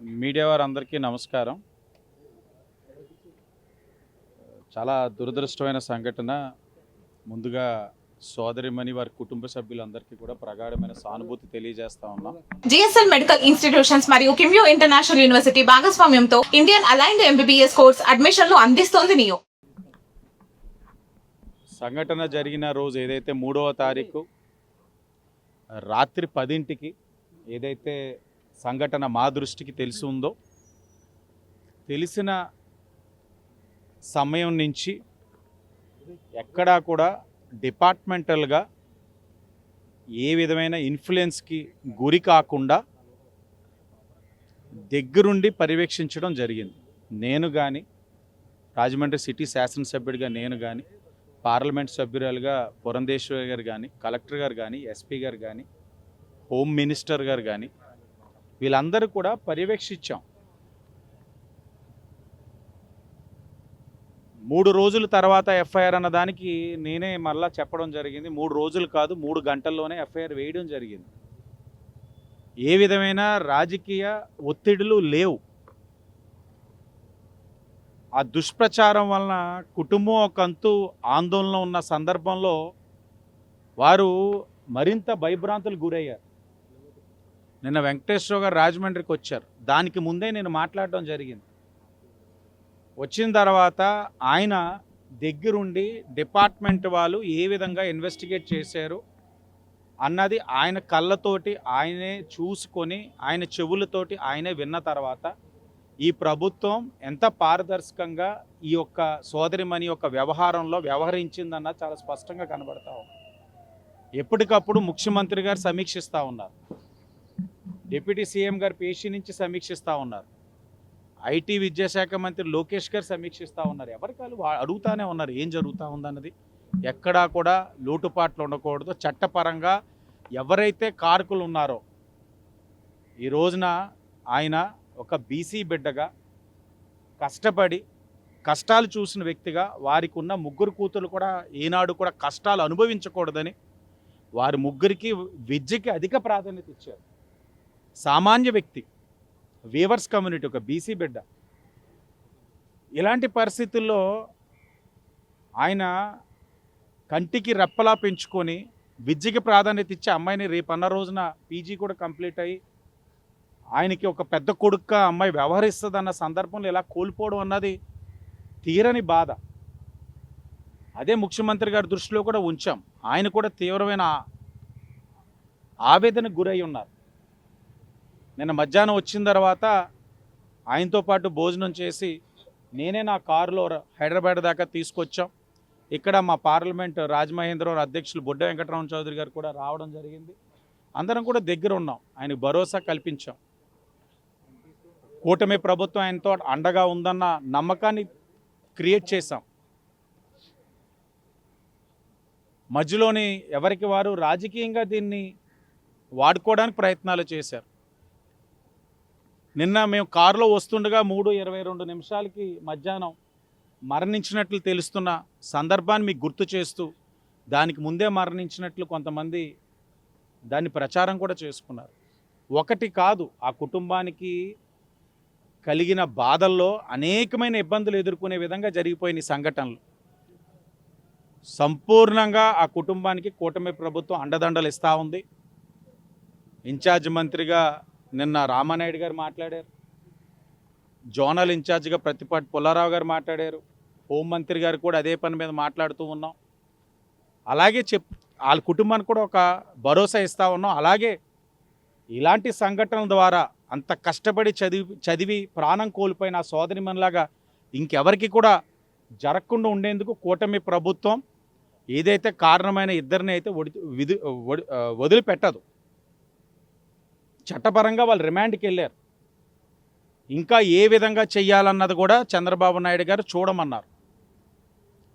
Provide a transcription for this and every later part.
Media వారందరికీ నమస్కారం. చాలా దురదృష్టమైన సంఘటన. ముందుగా సోదరిమణి వారి కుటుంబ సభ్యులందరికీ కూడా ప్రగాఢమైన సానుభూతి తెలియజేస్తా ఉన్నాం. జిఎస్ఎల్ మెడికల్ ఇన్స్టిట్యూషన్స్ మరియు కిమ్యూ ఇంటర్నేషనల్ యూనివర్సిటీ భాగస్వామ్యంతో ఇండియన్ అలైన్డ్ ఎంబీబీఎస్ కోర్స్ అడ్మిషన్లు అందిస్తోంది నియో. సంఘటన జరిగిన రోజు ఏదైతే 3వ తారీఖు రాత్రి 10ంటికి ఏదైతే సంఘటన మా దృష్టికి తెలిసి ఉందో, తెలిసిన సమయం నుంచి ఎక్కడా కూడా డిపార్ట్మెంటల్గా ఏ విధమైన ఇన్ఫ్లుయెన్స్కి గురి కాకుండా దగ్గరుండి పర్యవేక్షించడం జరిగింది. నేను కానీ, రాజమండ్రి సిటీ శాసనసభ్యుడిగా నేను కానీ, పార్లమెంట్ సభ్యురాలుగా పురంధేశ్వరి గారు కానీ, కలెక్టర్ గారు కానీ, ఎస్పీ గారు కానీ, హోమ్ మినిస్టర్ గారు కానీ, వీళ్ళందరూ కూడా పర్యవేక్షించాం. 3 రోజుల తర్వాత ఎఫ్ఐఆర్ అన్న దానికి నేనే మళ్ళా చెప్పడం జరిగింది. 3 రోజులు కాదు, 3 గంటల్లోనే ఎఫ్ఐఆర్ వేయడం జరిగింది. ఏ విధమైన రాజకీయ ఒత్తిడులు లేవు. ఆ దుష్ప్రచారం వలన కుటుంబం ఒకంతు ఆందోళన ఉన్న సందర్భంలో వారు మరింత భయభ్రాంతులు గురయ్యారు. నిన్న వెంకటేశ్వర గారు రాజమండ్రికి వచ్చారు. దానికి ముందే నేను మాట్లాడడం జరిగింది. వచ్చిన తర్వాత ఆయన దగ్గరుండి డిపార్ట్మెంట్ వాళ్ళు ఏ విధంగా ఇన్వెస్టిగేట్ చేశారు అన్నది ఆయన కళ్ళతోటి ఆయనే చూసుకొని, ఆయన చెవులతోటి ఆయనే విన్న తర్వాత ఈ ప్రభుత్వం ఎంత పారదర్శకంగా ఈ యొక్క సోదరిమణి యొక్క వ్యవహారంలో వ్యవహరించిందన్నది చాలా స్పష్టంగా కనబడతా ఉంది. ఎప్పటికప్పుడు ముఖ్యమంత్రి గారు సమీక్షిస్తూ ఉన్నారు. డిప్యూటీ సీఎం గారు పేషి నుంచి సమీక్షిస్తూ ఉన్నారు. ఐటీ విద్యాశాఖ మంత్రి లోకేష్ గారు సమీక్షిస్తూ ఉన్నారు. ఎవరికాలు అడుగుతానే ఉన్నారు ఏం జరుగుతూ ఉందన్నది. ఎక్కడా కూడా లోటుపాట్లు ఉండకూడదు. చట్టపరంగా ఎవరైతే కారకులు ఉన్నారో, ఈ రోజున ఆయన ఒక బీసీ బిడ్డగా కష్టపడి కష్టాలు చూసిన వ్యక్తిగా వారికి ఉన్న 3 కూతురు కూడా ఈనాడు కూడా కష్టాలు అనుభవించకూడదని వారి 3కి విద్యకి అధిక ప్రాధాన్యత ఇచ్చారు. సామాన్య వ్యక్తి, వీవర్స్ కమ్యూనిటీ, ఒక బీసీ బిడ్డ. ఇలాంటి పరిస్థితుల్లో ఆయన కంటికి రెప్పలా పెంచుకొని విద్యకి ప్రాధాన్యత ఇచ్చే అమ్మాయిని రేపన్న రోజున పీజీ కూడా కంప్లీట్ అయ్యి ఆయనకి ఒక పెద్ద కొడుకుగా అమ్మాయి వ్యవహరిస్తుందన్న సందర్భంలో ఇలా కోల్పోవడం అన్నది తీరని బాధ. అదే ముఖ్యమంత్రి గారి దృష్టిలో కూడా ఉంచాం. ఆయన కూడా తీవ్రమైన ఆవేదనకు గురై ఉన్నారు. నిన్న మధ్యాహ్నం వచ్చిన తర్వాత ఆయనతో పాటు భోజనం చేసి నేనే నా కారులో హైదరాబాద్ దాకా తీసుకొచ్చాం. ఇక్కడ మా పార్లమెంట్ రాజమహేంద్రవరం అధ్యక్షులు బొడ్డ వెంకటరామ చౌదరి గారు కూడా రావడం జరిగింది. అందరం కూడా దగ్గర ఉన్నాం. ఆయనకు భరోసా కల్పించాం. కూటమి ప్రభుత్వం ఆయనతో అండగా ఉందన్న నమ్మకాన్ని క్రియేట్ చేశాం. మధ్యలోని ఎవరికి వారు రాజకీయంగా దీన్ని వాడుకోవడానికి ప్రయత్నాలు చేశారు. నిన్న మేము కారులో వస్తుండగా 3:22 మధ్యాహ్నం మరణించినట్లు తెలుస్తున్న సందర్భాన్ని మీకు గుర్తు చేస్తూ, దానికి ముందే మరణించినట్లు కొంతమంది దాన్ని ప్రచారం కూడా చేసుకున్నారు. ఒకటి కాదు, ఆ కుటుంబానికి కలిగిన బాధల్లో అనేకమైన ఇబ్బందులు ఎదుర్కొనే విధంగా జరిగిపోయిన సంఘటనలు. సంపూర్ణంగా ఆ కుటుంబానికి కూటమి ప్రభుత్వం అండదండలు ఇస్తూ ఉంది. ఇన్ఛార్జ్ మంత్రిగా నిన్న రామానాయుడు గారు మాట్లాడారు. జోనల్ ఇన్ఛార్జిగా ప్రతిపాటి పుల్లారావు గారు మాట్లాడారు. హోంమంత్రి గారు కూడా అదే పని మీద మాట్లాడుతూ ఉన్నాం. అలాగే వాళ్ళ కుటుంబానికి కూడా ఒక భరోసా ఇస్తూ ఉన్నాం. అలాగే ఇలాంటి సంఘటనల ద్వారా అంత కష్టపడి చదివి ప్రాణం కోల్పోయిన ఆ సోదరిమణిలాగా ఇంకెవరికి కూడా జరగకుండా ఉండేందుకు కూటమి ప్రభుత్వం ఏదైతే కారణమైన ఇద్దరిని అయితే వదిలిపెట్టదు. చట్టపరంగా వాళ్ళు రిమాండ్కి వెళ్ళారు. ఇంకా ఏ విధంగా చెయ్యాలన్నది కూడా చంద్రబాబు నాయుడు గారు చూడమన్నారు.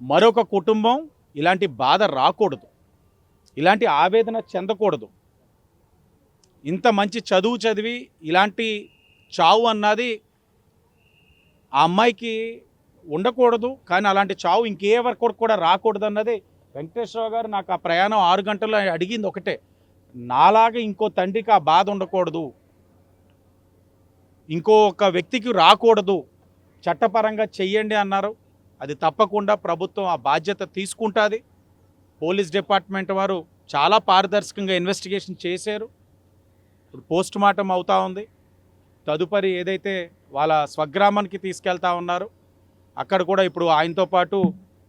మరొక కుటుంబం ఇలాంటి బాధ రాకూడదు, ఇలాంటి ఆవేదన చెందకూడదు. ఇంత మంచి చదువు చదివి ఇలాంటి చావు అన్నది ఆ అమ్మాయికి ఉండకూడదు. కానీ అలాంటి చావు ఇంకెవరికి కూడా రాకూడదు అన్నది వెంకటేశ్వర గారు నాకు ఆ ప్రయాణం 6 గంటల్లో అడిగింది ఒకటే. నాలాగా ఇంకో తండ్రికి ఆ బాధ ఉండకూడదు. ఇంకొక వ్యక్తికి రాకూడదు, చట్టపరంగా చెయ్యండి అన్నారు. అది తప్పకుండా ప్రభుత్వం ఆ బాధ్యత తీసుకుంటుంది. పోలీస్ డిపార్ట్మెంట్ వారు చాలా పారదర్శకంగా ఇన్వెస్టిగేషన్ చేశారు. ఇప్పుడు పోస్ట్ మార్టం అవుతూ ఉంది. తదుపరి ఏదైతే వాళ్ళ స్వగ్రామానికి తీసుకెళ్తా ఉన్నారు, అక్కడ కూడా ఇప్పుడు ఆయనతో పాటు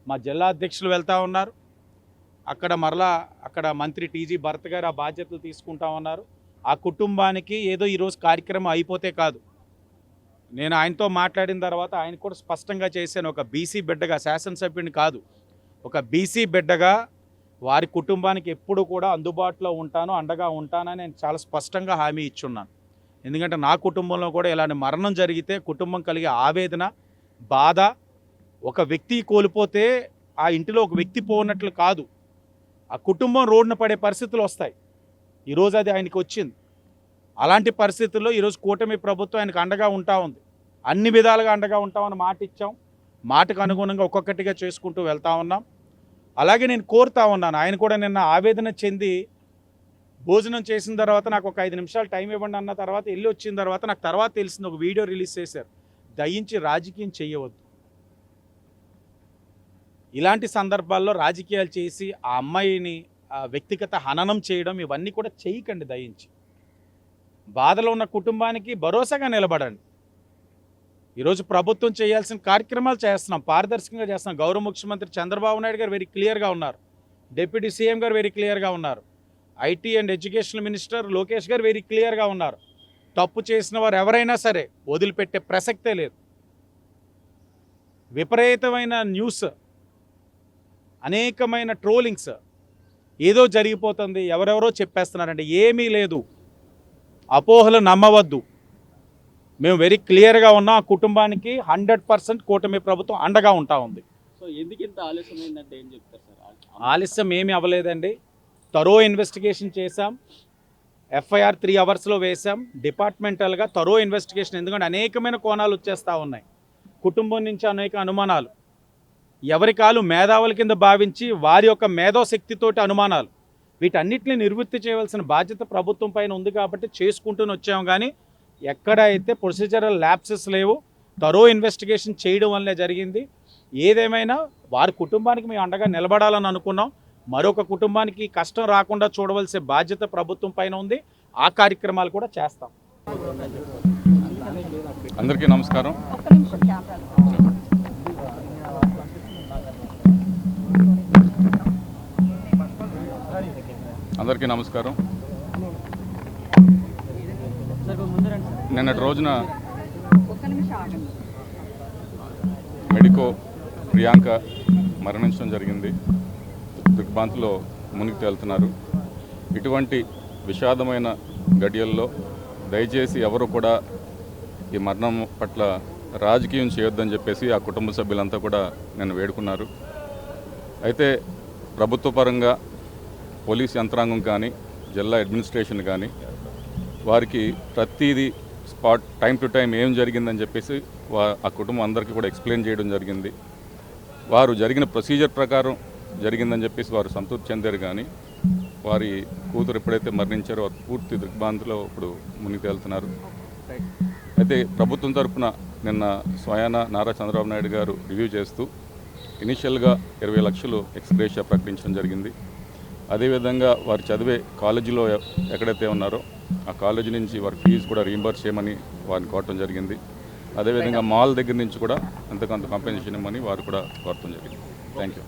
మా జిల్లా అధ్యక్షులు వెళ్తూ ఉన్నారు. అక్కడ మరలా అక్కడ మంత్రి టీజీ భరత్ గారు ఆ బాధ్యతలు తీసుకుంటా ఉన్నారు. ఆ కుటుంబానికి ఏదో ఈరోజు కార్యక్రమం అయిపోతే కాదు, నేను ఆయనతో మాట్లాడిన తర్వాత ఆయన కూడా స్పష్టంగా చేశాను, ఒక బీసీ బిడ్డగా, శాసనసభ్యుని కాదు, ఒక బీసీ బిడ్డగా వారి కుటుంబానికి ఎప్పుడు కూడా అందుబాటులో ఉంటాను, అండగా ఉంటానని నేను చాలా స్పష్టంగా హామీ ఇచ్చున్నాను. ఎందుకంటే నా కుటుంబంలో కూడా ఇలాంటి మరణం జరిగితే కుటుంబం కలిగే ఆవేదన, బాధ, ఒక వ్యక్తి కోల్పోతే ఆ ఇంటిలో ఒక వ్యక్తి పోనట్లు కాదు, ఆ కుటుంబం రోడ్డున పడే పరిస్థితులు వస్తాయి. ఈరోజు అది ఆయనకి వచ్చింది. అలాంటి పరిస్థితుల్లో ఈరోజు కూటమి ప్రభుత్వం ఆయనకు అండగా ఉంటా ఉంది. అన్ని విధాలుగా అండగా ఉంటామని మాట ఇచ్చాం. మాటకు అనుగుణంగా ఒక్కొక్కటిగా చేసుకుంటూ వెళ్తా ఉన్నాం. అలాగే నేను కోరుతా ఉన్నాను, ఆయన కూడా నిన్న ఆవేదన చెంది భోజనం చేసిన తర్వాత నాకు ఒక 5 నిమిషాలు టైం ఇవ్వండి అన్న తర్వాత వెళ్ళి వచ్చిన తర్వాత నాకు తర్వాత తెలిసింది, ఒక వీడియో రిలీజ్ చేశారు, దయించి రాజకీయం చేయవద్దు. ఇలాంటి సందర్భాల్లో రాజకీయాలు చేసి ఆ అమ్మాయిని వ్యక్తిగత హననం చేయడం ఇవన్నీ కూడా చేయకండి. దయించి బాధలో ఉన్న కుటుంబానికి భరోసాగా నిలబడండి. ఈరోజు ప్రభుత్వం చేయాల్సిన కార్యక్రమాలు చేస్తున్నాం, పారదర్శకంగా చేస్తున్నాం. గౌరవ ముఖ్యమంత్రి చంద్రబాబు నాయుడు గారు వెరీ క్లియర్గా ఉన్నారు, డిప్యూటీ సీఎం గారు వెరీ క్లియర్గా ఉన్నారు, IT and education minister Lokesh గారు వెరీ క్లియర్గా ఉన్నారు. తప్పు చేసిన వారు ఎవరైనా సరే వదిలిపెట్టే ప్రసక్తే లేదు. విపరీతమైన న్యూస్, అనేకమైన ట్రోలింగ్స్, ఏదో జరిగిపోతుంది, ఎవరెవరో చెప్పేస్తున్నారంటే ఏమీ లేదు. అపోహలు నమ్మవద్దు. మేము వెరీ క్లియర్గా ఉన్నాం. ఆ కుటుంబానికి 100% కూటమి ప్రభుత్వం అండగా ఉంటా ఉంది. సో ఎందుకు ఇంత ఆలస్యం అయిందంటే ఏం చెప్తారు సార్? ఆలస్యం ఏమీ అవ్వలేదండి. తరో ఇన్వెస్టిగేషన్ చేశాం, FIR 3 అవర్స్లో వేశాం. డిపార్ట్మెంటల్గా తరో ఇన్వెస్టిగేషన్, ఎందుకంటే అనేకమైన కోణాలు వచ్చేస్తూ ఉన్నాయి. కుటుంబం నుంచి అనేక అనుమానాలు, ఎవరి కాలు మేధావుల కింద భావించి వారి యొక్క మేధోశక్తితోటి అనుమానాలు, వీటన్నిటిని నివృత్తి చేయవలసిన బాధ్యత ప్రభుత్వం పైన ఉంది. కాబట్టి చేసుకుంటూనే వచ్చాము. కానీ ఎక్కడైతే ప్రొసీజరల్ ల్యాప్సెస్ లేవు, తరో ఇన్వెస్టిగేషన్ చేయడం వల్లే జరిగింది. ఏదేమైనా వారి కుటుంబానికి మేము అండగా నిలబడాలని అనుకున్నాం. మరొక కుటుంబానికి కష్టం రాకుండా చూడవలసిన బాధ్యత ప్రభుత్వం పైన ఉంది. ఆ కార్యక్రమాలు కూడా చేస్తాం. అందరికీ నమస్కారం. అందరికీ నమస్కారం. నిన్నటి రోజున మెడికో ప్రియాంక మరణించడం జరిగింది. దిగ్భ్రాంతిలో మునిగి తేలుతున్నారు. ఇటువంటి విషాదమైన గడియల్లో దయచేసి ఎవరు కూడా ఈ మరణం పట్ల రాజకీయం చేయొద్దని చెప్పేసి ఆ కుటుంబ సభ్యులంతా కూడా నన్ను వేడుకున్నారు. అయితే ప్రభుత్వ పరంగా పోలీస్ యంత్రాంగం కానీ, జిల్లా అడ్మినిస్ట్రేషన్ కానీ వారికి ప్రతిదీ స్పాట్ టైం టు టైం ఏం జరిగిందని చెప్పేసి ఆ కుటుంబం అందరికీ కూడా ఎక్స్ప్లెయిన్ చేయడం జరిగింది. వారు జరిగిన ప్రొసీజర్ ప్రకారం జరిగిందని చెప్పేసి వారు సంతృప్తి చెందారు. కానీ వారి కూతురు ఎప్పుడైతే మరణించారో వారు పూర్తి దిగ్భ్రాంతిలో ఇప్పుడు మునిగి తేలుతున్నారు. అయితే ప్రభుత్వం తరఫున నిన్న స్వయాన నారా చంద్రబాబు నాయుడు గారు రివ్యూ చేస్తూ ఇనిషియల్గా 20 లక్షలు ఎక్స్గ్రేషియా ప్రకటించడం జరిగింది. అదేవిధంగా వారు చదివే కాలేజీలో ఎక్కడైతే ఉన్నారో ఆ కాలేజీ నుంచి వారి ఫీజు కూడా రీయింబర్స్ చేయమని వారిని కోరటం జరిగింది. అదేవిధంగా మాల్ దగ్గర నుంచి కూడా అంతకంత కాంపెన్సేషన్ ఇవ్వమని వారు కూడా కోరటం జరిగింది. Thank you.